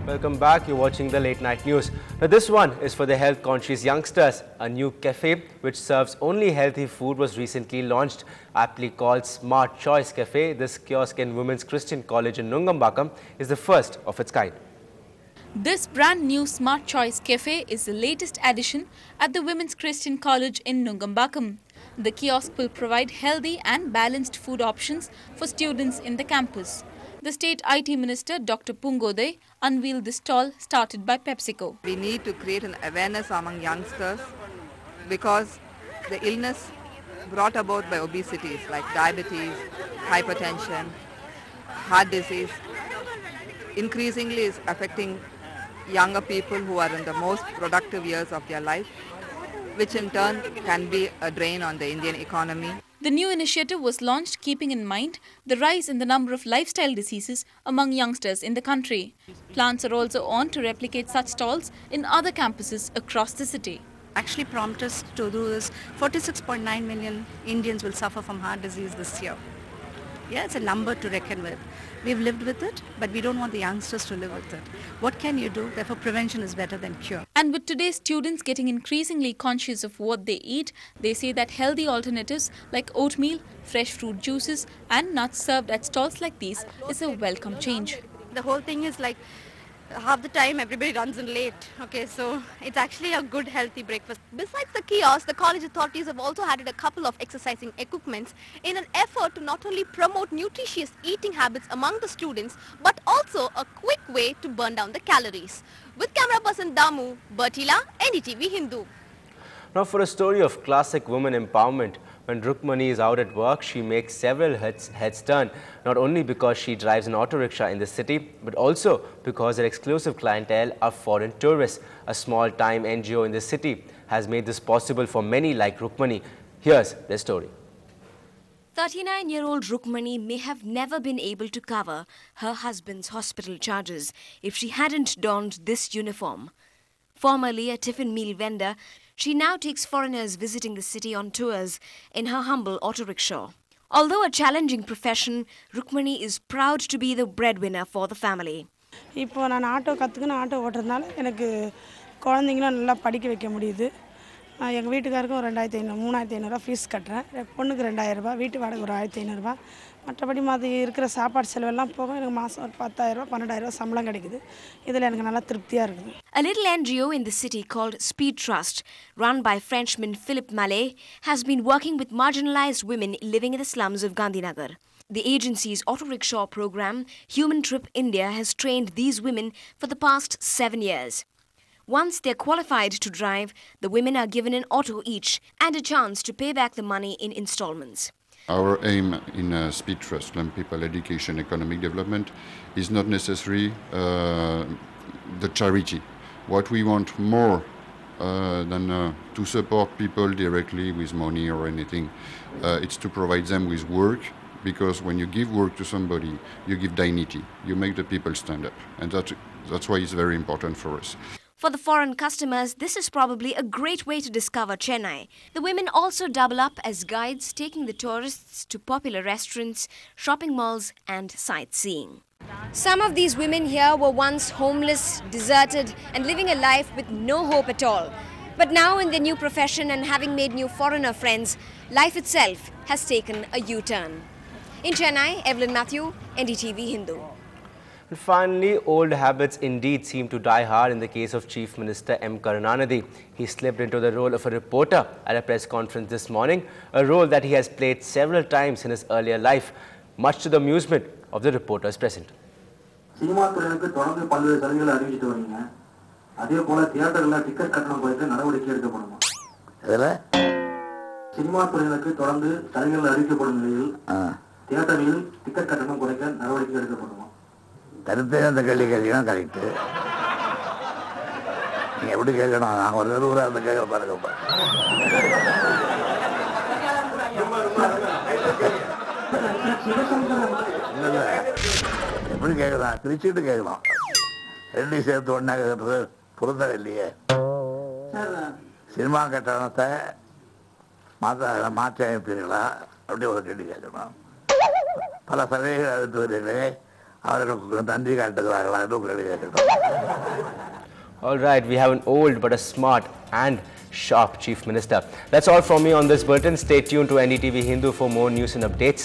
Welcome back. You're watching the Late Night News. Now, this one is for the health-conscious youngsters. A new cafe which serves only healthy food was recently launched, aptly called Smart Choice Cafe. This kiosk in Women's Christian College in Nungambakam is the first of its kind. This brand new Smart Choice Cafe is the latest addition at the Women's Christian College in Nungambakam. The kiosk will provide healthy and balanced food options for students in the campus. The State IT Minister Dr. Pungodai unveiled the stall started by PepsiCo. We need to create an awareness among youngsters because the illness brought about by obesities like diabetes, hypertension, heart disease increasingly is affecting younger people who are in the most productive years of their life, which in turn can be a drain on the Indian economy. The new initiative was launched keeping in mind the rise in the number of lifestyle diseases among youngsters in the country. Plans are also on to replicate such stalls in other campuses across the city. Actually prompt us to do this. 46.9 million Indians will suffer from heart disease this year. Yeah, it's a number to reckon with. We've lived with it, but we don't want the youngsters to live with it. What can you do? Therefore, prevention is better than cure. And with today's students getting increasingly conscious of what they eat, they say that healthy alternatives like oatmeal, fresh fruit juices and nuts served at stalls like these is a welcome change. The whole thing is like half the time everybody runs in late. Okay, so it's actually a good healthy breakfast. Besides the kiosk, the college authorities have also added a couple of exercising equipments in an effort to not only promote nutritious eating habits among the students, but also a quick way to burn down the calories. With camera person Damu, Bertila, Ndtv-Hindu. Now for a story of classic women empowerment. When Rukmani is out at work, she makes several heads turn, not only because she drives an auto rickshaw in the city, but also because her exclusive clientele are foreign tourists. A small-time NGO in the city has made this possible for many like Rukmani. Here's their story. 39-year-old Rukmani may have never been able to cover her husband's hospital charges if she hadn't donned this uniform. Formerly a tiffin meal vendor, she now takes foreigners visiting the city on tours in her humble auto rickshaw. Although a challenging profession, Rukmani is proud to be the breadwinner for the family. இப்போ நான் auto கத்துக்கின auto ஓட்றதுனால எனக்கு குழந்தைகளை நல்லா படிக்க வைக்க முடியுது. எங்க வீட்டுக்காரருக்கு 2500 3500 ஃபீஸ் கட்டறேன். பொண்ணுக்கு 2000 ரூபாய், வீட்டு வாடகை ஒரு 1500 ரூபாய். மற்றபடி மாதிரி இருக்கிற சாப்பாடு செலவு எல்லாம் போக எனக்கு மாசம் ஒரு 10000 ரூபாய் 12000 ரூபாய் சம்பளம் கிடைக்குது. இதுல எனக்கு நல்லா திருப்தியா இருக்குது. A little NGO in the city called Speed Trust, run by Frenchman Philippe Mallet, has been working with marginalized women living in the slums of Gandhinagar. The agency's auto rickshaw program, Human Trip India, has trained these women for the past 7 years. Once they're qualified to drive, the women are given an auto each and a chance to pay back the money in installments. Our aim in Speed Trust, Young People Education Economic Development, is not necessarily the charity. What we want more than to support people directly with money or anything, it's to provide them with work, because when you give work to somebody, you give dignity, you make the people stand up, and that's why it's very important for us. For the foreign customers, this is probably a great way to discover Chennai. The women also double up as guides, taking the tourists to popular restaurants, shopping malls and sightseeing. Some of these women here were once homeless, deserted and living a life with no hope at all. But now in their new profession and having made new foreigner friends, life itself has taken a U-turn. In Chennai, Evelyn Matthew, Ndtv-Hindu. And finally, old habits indeed seem to die hard in the case of Chief Minister M. Karunanidhi. He slipped into the role of a reporter at a press conference this morning, a role that he has played several times in his earlier life, much to the amusement of the reporters present. கருத்தை அந்த கேள்வி கேட்கணும் correct. நீங்கள் எப்படி கேட்கணும், நாங்கள் ஒரு ஊராக அந்த கேட்க பாருங்கப்பா. இல்லை எப்படி கேட்கலாம், திருச்சிட்டு கேட்கலாம். ரெண்டையும் சேர்த்து ஒன்றா கேட்கறது பொருத்தம் இல்லையே. சினிமா கட்டணத்தை மாற்ற அமைப்பீர்களா அப்படி ஒரு கேள்வி கேட்கணும். பல சலுகைகள் அளித்து வருகிறீர்களே, அவருக்கு நன்றி காட்டுகிறார்களா என்று கேள்வி கேட்கிறோம். All right, we have an old but a smart and sharp Chief Minister. That's all from me on this bulletin. Stay tuned to NDTV Hindu for more news and updates.